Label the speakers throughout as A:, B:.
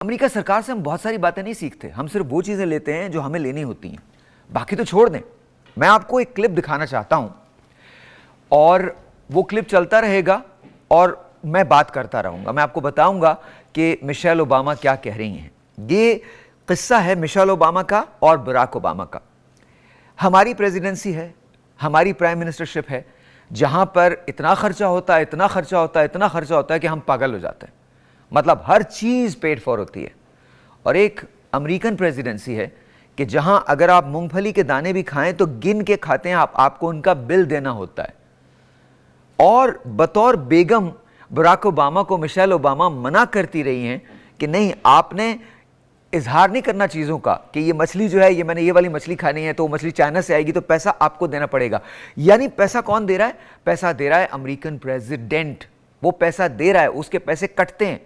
A: America सरकार से हम बहुत सारी बातें नहीं सीखते, हम सिर्फ वो चीज़ें लेते हैं जो हमें लेनी होती हैं, बाकी तो छोड़ दें। मैं आपको एक क्लिप दिखाना चाहता हूं और वो क्लिप चलता रहेगा और मैं बात करता रहूंगा। मैं आपको बताऊंगा कि मिशेल ओबामा क्या कह रही हैं। ये किस्सा है मिशेल ओबामा का और बराक ओबामा का। हमारी प्रेसिडेंसी है, हमारी प्राइम मिनिस्टरशिप है, जहां पर इतना खर्चा होता है, इतना खर्चा होता है, इतना खर्चा होता है कि हम पागल हो जाते हैं। मतलब हर चीज पेड फॉर होती है। और एक अमेरिकन प्रेसिडेंसी है कि जहां अगर आप मूंगफली के दाने भी खाएं तो गिन के खाते हैं, आपको उनका बिल देना होता है। और बतौर बेगम बराक ओबामा को मिशेल ओबामा मना करती रही हैं कि नहीं, आपने इजहार नहीं करना चीज़ों का कि ये मछली जो है, ये मैंने ये वाली मछली खानी है तो वो मछली चाइना से आएगी तो पैसा आपको देना पड़ेगा। यानी पैसा कौन दे रहा है? पैसा दे रहा है अमेरिकन प्रेसिडेंट। वो पैसा दे रहा है, उसके पैसे कटते हैं।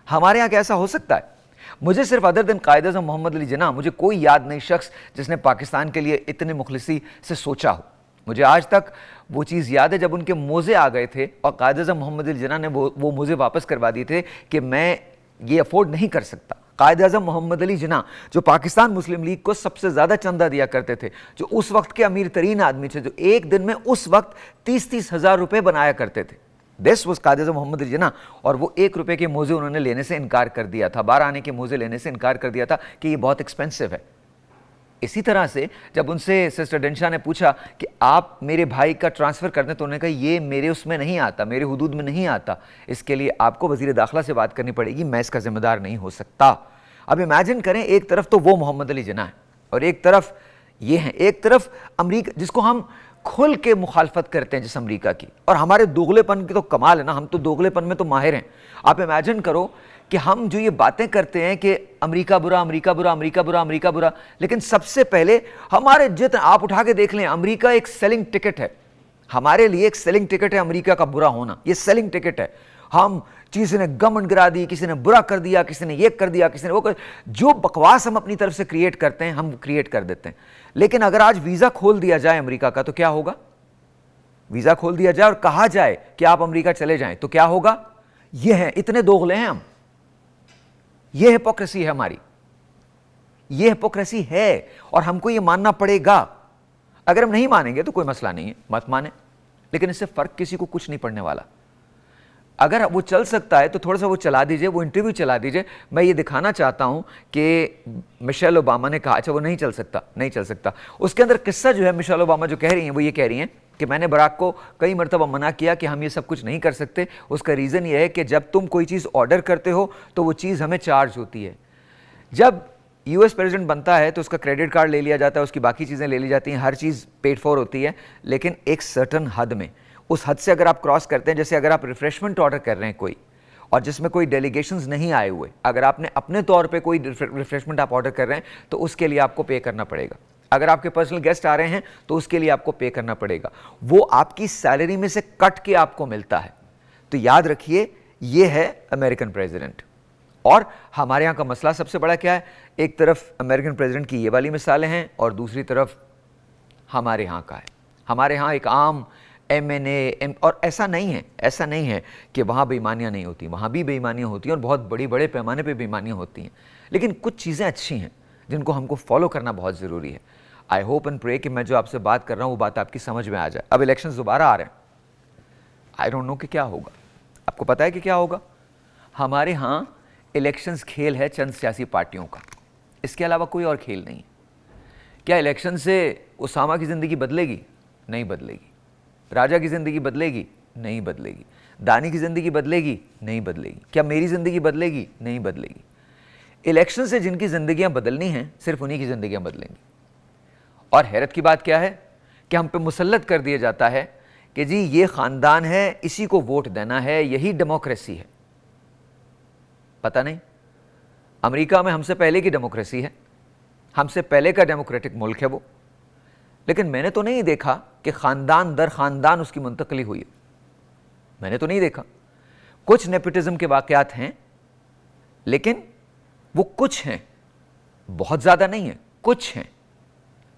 A: हमारे यहाँ कैसा हो सकता है? मुझे सिर्फ अदर दिन कायद-ए-आज़म मोहम्मद अली जिन्ना, मुझे कोई याद नहीं शख्स जिसने पाकिस्तान के लिए इतने मुखलिसी से सोचा हो। मुझे आज तक वो चीज़ याद है जब उनके मोज़े आ गए थे और कायद-ए-आज़म मोहम्मद अली जिन्ना ने वो मोज़े वापस करवा दिए थे कि मैं ये अफोर्ड नहीं कर सकता। कायद-ए-आज़म मोहम्मद अली जिन्ना जो पाकिस्तान मुस्लिम लीग को सबसे ज़्यादा चंदा दिया करते थे, जो उस वक्त के अमीर तरीन आदमी थे, जो एक दिन में उस वक्त 30-30 हज़ार रुपये बनाया करते थे। This was Quaid-e-Azam Mohammad Ali Jinnah. और वो 1 रुपये के मोज़े उन्होंने लेने से इनकार कर दिया था, 12 आने के मोज़े लेने से इनकार कर दिया था कि ये बहुत एक्सपेंसिव है। इसी तरह से जब उनसे सिस्टर डेंशा ने पूछा कि आप मेरे भाई का ट्रांसफ़र कर दें, तो उन्होंने कहा ये मेरे उसमें नहीं आता, मेरे हुदूद में नहीं आता, इसके लिए आपको वज़ीर दाखिला से बात करनी पड़ेगी, मैं इसका जिम्मेदार नहीं हो सकता। अब इमेजिन करें, एक तरफ तो वो मोहम्मद अली जिन्ना है और एक तरफ ये हैं, एक तरफ अमरीका जिसको हम खुल के मुखालफत करते हैं जिस अमरीका की। और हमारे दोगलेपन की तो कमाल है ना, हम तो दोगलेपन में तो माहिर हैं। आप इमेजिन करो कि हम जो ये बातें करते हैं कि अमेरिका बुरा, अमेरिका बुरा, अमेरिका बुरा, अमेरिका बुरा, लेकिन सबसे पहले हमारे जितने आप उठा के देख लें, अमेरिका एक सेलिंग टिकट है हमारे लिए, एक सेलिंग टिकट है अमेरिका का बुरा होना। ये सेलिंग टिकट है। हम किसी ने गवर्नमेंट गिरा दी, किसी ने बुरा कर दिया, किसी ने ये कर दिया, किसी ने वो कर, जो बकवास हम अपनी तरफ से क्रिएट करते हैं हम क्रिएट कर देते हैं। लेकिन अगर आज वीज़ा खोल दिया जाए अमेरिका का तो क्या होगा? वीज़ा खोल दिया जाए और कहा जाए कि आप अमेरिका चले जाएं तो क्या होगा? ये है, इतने दोगले हैं हम। ये हिपोक्रेसी है हमारी, ये हिपोक्रेसी है और हमको ये मानना पड़ेगा। अगर हम नहीं मानेंगे तो कोई मसला नहीं है, मत माने, लेकिन इससे फर्क किसी को कुछ नहीं पड़ने वाला। अगर वो चल सकता है तो थोड़ा सा वो चला दीजिए, वो इंटरव्यू चला दीजिए। मैं ये दिखाना चाहता हूं कि मिशेल ओबामा ने कहा, अच्छा वो नहीं चल सकता, नहीं चल सकता। उसके अंदर किस्सा जो है, मिशेल ओबामा जो कह रही हैं वो ये कह रही हैं कि मैंने बराक को कई मरतबा मना किया कि हम ये सब कुछ नहीं कर सकते। उसका रीज़न ये है कि जब तुम कोई चीज़ ऑर्डर करते हो तो वो चीज़ हमें चार्ज होती है। जब यूएस प्रेसिडेंट बनता है तो उसका क्रेडिट कार्ड ले लिया जाता है, उसकी बाकी चीज़ें ले ली जाती हैं, हर चीज़ पेड फॉर होती है, लेकिन एक सर्टन हद में। उस हद से अगर आप क्रॉस करते हैं, जैसे अगर आप रिफ्रेशमेंट ऑर्डर कर रहे हैं कोई और जिसमें कोई डेलीगेशंस नहीं आए हुए, अगर आपने अपने तौर पे कोई रिफ्रेशमेंट आप ऑर्डर कर रहे हैं तो उसके लिए आपको पे करना पड़ेगा। अगर आपके पर्सनल गेस्ट आ रहे हैं तो उसके लिए आपको पे करना पड़ेगा। वो आपकी सैलरी में से कट के आपको मिलता है। तो याद रखिए, ये है अमेरिकन प्रेसिडेंट। और हमारे यहाँ का मसला सबसे बड़ा क्या है? एक तरफ अमेरिकन प्रेसिडेंट की ये वाली मिसालें हैं और दूसरी तरफ हमारे यहाँ का है। हमारे यहाँ एक आम MNA और ऐसा नहीं है, ऐसा नहीं है कि वहाँ बेईमानियाँ नहीं होती, वहाँ भी बेईमानियाँ होती हैं और बहुत बड़े पैमाने पे बेईमानियाँ होती हैं। लेकिन कुछ चीज़ें अच्छी हैं जिनको हमको फॉलो करना बहुत ज़रूरी है। आई होप एंड प्रे कि मैं जो आपसे बात कर रहा हूँ वो बात आपकी समझ में आ जाए। अब इलेक्शंस दोबारा आ रहे हैं, आई डोंट नो कि क्या होगा। आपको पता है कि क्या होगा? हमारे यहाँ इलेक्शंस खेल है चंद सियासी पार्टियों का, इसके अलावा कोई और खेल नहीं। क्या इलेक्शन से उसामा की ज़िंदगी बदलेगी? नहीं बदलेगी। राजा की ज़िंदगी बदलेगी? नहीं बदलेगी। दानी की ज़िंदगी बदलेगी? नहीं बदलेगी। क्या मेरी ज़िंदगी बदलेगी? नहीं बदलेगी। इलेक्शन से जिनकी ज़िंदगियां बदलनी हैं, सिर्फ उन्हीं की ज़िंदगियां बदलेंगी। और हैरत की बात क्या है कि हम पे मुसल्लत कर दिया जाता है कि जी ये ख़ानदान है, इसी को वोट देना है, यही डेमोक्रेसी है। पता नहीं, अमेरिका में हमसे पहले की डेमोक्रेसी है, हमसे पहले का डेमोक्रेटिक मुल्क है वो, लेकिन मैंने तो नहीं देखा कि ख़ानदान दर ख़ानदान उसकी मुंतकली हुई है। मैंने तो नहीं देखा। कुछ नेपोटिज्म के वाक़यात हैं, लेकिन वो कुछ हैं, बहुत ज़्यादा नहीं है, कुछ हैं।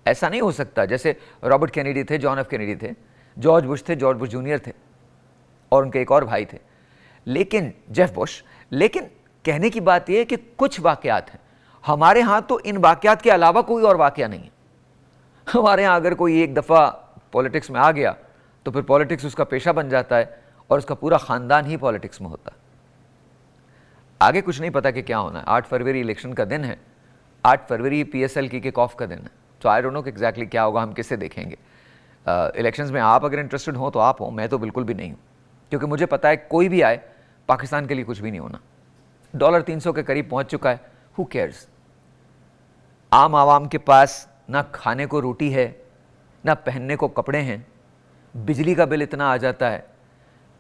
A: ऐसा नहीं हो सकता जैसे रॉबर्ट कैनेडी थे, जॉन एफ कैनेडी थे, जॉर्ज बुश थे, जॉर्ज बुश जूनियर थे और उनके एक और भाई थे, लेकिन जेफ बुश। लेकिन कहने की बात यह है कि कुछ वाकयात हैं हमारे यहाँ, तो इन वाकयात के अलावा कोई और वाकया नहीं है। हमारे यहाँ अगर कोई एक दफ़ा पॉलिटिक्स में आ गया तो फिर पॉलिटिक्स उसका पेशा बन जाता है और उसका पूरा ख़ानदान ही पॉलिटिक्स में होता है। आगे कुछ नहीं पता कि क्या होना है। 8 फरवरी इलेक्शन का दिन है, 8 फरवरी PSL की किक ऑफ का दिन है। तो आई डोंट नो कि एग्जैक्टली क्या होगा, हम किससे देखेंगे। इलेक्शंस में आप अगर इंटरेस्टेड हो तो आप हो, मैं तो बिल्कुल भी नहीं हूँ, क्योंकि मुझे पता है कोई भी आए पाकिस्तान के लिए कुछ भी नहीं होना। डॉलर 300 के करीब पहुँच चुका है, हु केयर्स। आम आवाम के पास ना खाने को रोटी है, ना पहनने को कपड़े हैं, बिजली का बिल इतना आ जाता है,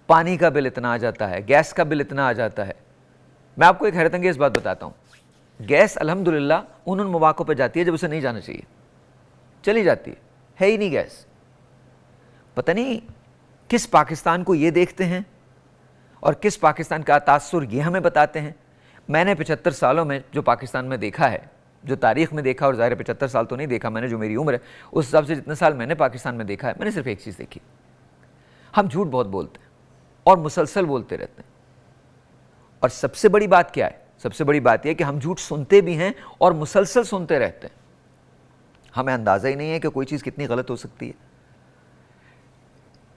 A: पानी का बिल इतना आ जाता है, गैस का बिल इतना आ जाता है। मैं आपको एक हैरतअंगेज़ बात बताता हूँ, गैस अल्हम्दुलिल्लाह उन मौक़ों पर जाती है जब उसे नहीं जाना चाहिए, चली जाती है ही नहीं गैस। पता नहीं किस पाकिस्तान को ये देखते हैं और किस पाकिस्तान का तासुर ये हमें बताते हैं। मैंने 75 सालों में जो पाकिस्तान में देखा है, जो तारीख़ में देखा, और ज़ाहिर 75 साल तो नहीं देखा मैंने, जो मेरी उम्र है उस हिसाब से जितने साल मैंने पाकिस्तान में देखा है, मैंने सिर्फ एक चीज़ देखी, हम झूठ बहुत बोलते हैं और मुसलसल बोलते रहते हैं। और सबसे बड़ी बात क्या है? सबसे बड़ी बात यह है कि हम झूठ सुनते भी हैं और मुसलसल सुनते रहते हैं। हमें अंदाज़ा ही नहीं है कि कोई चीज़ कितनी गलत हो सकती है।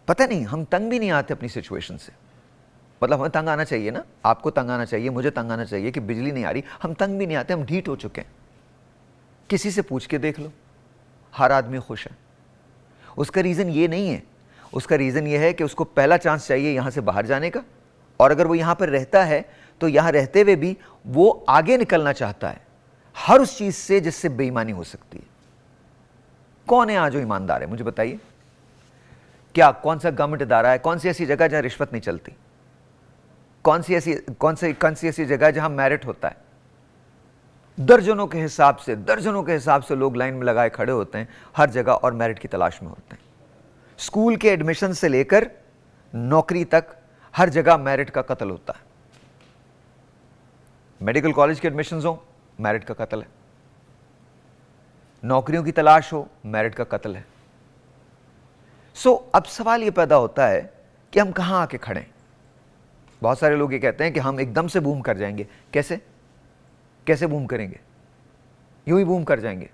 A: पता नहीं, हम तंग भी नहीं आते अपनी सिचुएशन से। मतलब हमें तंग आना चाहिए ना, आपको तंग आना चाहिए, मुझे तंग आना चाहिए कि बिजली नहीं आ रही। हम तंग भी नहीं आते, हम ढीठ हो चुके हैं। किसी से पूछ के देख लो, हर आदमी खुश है। उसका रीज़न ये नहीं है, उसका रीज़न ये है कि उसको पहला चांस चाहिए यहाँ से बाहर जाने का, और अगर वो यहाँ पर रहता है तो यहाँ रहते हुए भी वो आगे निकलना चाहता है हर उस चीज़ से जिससे बेईमानी हो सकती है। कौन है आज जो ईमानदार है, मुझे बताइए? क्या कौन सा गवर्नमेंट इदारा है, कौन सी ऐसी जगह जहाँ रिश्वत नहीं चलती, कौन सी ऐसी जगह जहाँ मेरिट होता है? दर्जनों के हिसाब से लोग लाइन में लगाए खड़े होते हैं हर जगह और मेरिट की तलाश में होते हैं। स्कूल के एडमिशन से लेकर नौकरी तक हर जगह मेरिट का कत्ल होता है। मेडिकल कॉलेज के एडमिशंस हो, मेरिट का कत्ल है। नौकरियों की तलाश हो, मेरिट का कत्ल है। सो अब सवाल यह पैदा होता है कि हम कहां आके खड़े हैं। बहुत सारे लोग ये कहते हैं कि हम एकदम से बूम कर जाएंगे। कैसे बूम करेंगे? यूं ही बूम कर जाएंगे,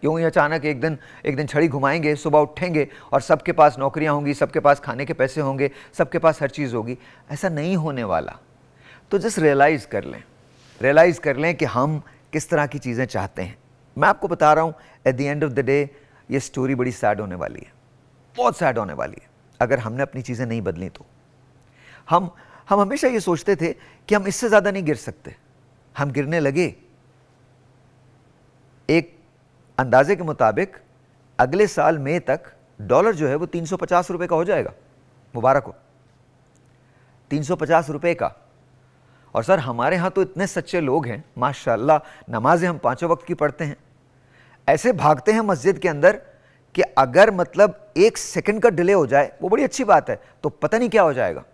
A: यूं ही अचानक एक दिन छड़ी घुमाएंगे, सुबह उठेंगे और सबके पास नौकरियां होंगी, सबके पास खाने के पैसे होंगे, सबके पास हर चीज़ होगी। ऐसा नहीं होने वाला। तो जस्ट रियलाइज़ कर लें कि हम किस तरह की चीज़ें चाहते हैं। मैं आपको बता रहा हूँ, at the end of the day ये स्टोरी बड़ी सैड होने वाली है, बहुत सैड होने वाली है अगर हमने अपनी चीज़ें नहीं बदली तो। हम हमेशा ये सोचते थे कि हम इससे ज़्यादा नहीं गिर सकते, हम गिरने लगे। एक अंदाजे के मुताबिक अगले साल मई तक डॉलर जो है वो 350 रुपये का हो जाएगा। मुबारक हो, 350 रुपये का। और सर हमारे यहाँ तो इतने सच्चे लोग हैं माशाल्लाह, नमाजें हम 5 वक्त की पढ़ते हैं, ऐसे भागते हैं मस्जिद के अंदर कि अगर मतलब 1 सेकंड का डिले हो जाए, वो बड़ी अच्छी बात है, तो पता नहीं क्या हो जाएगा।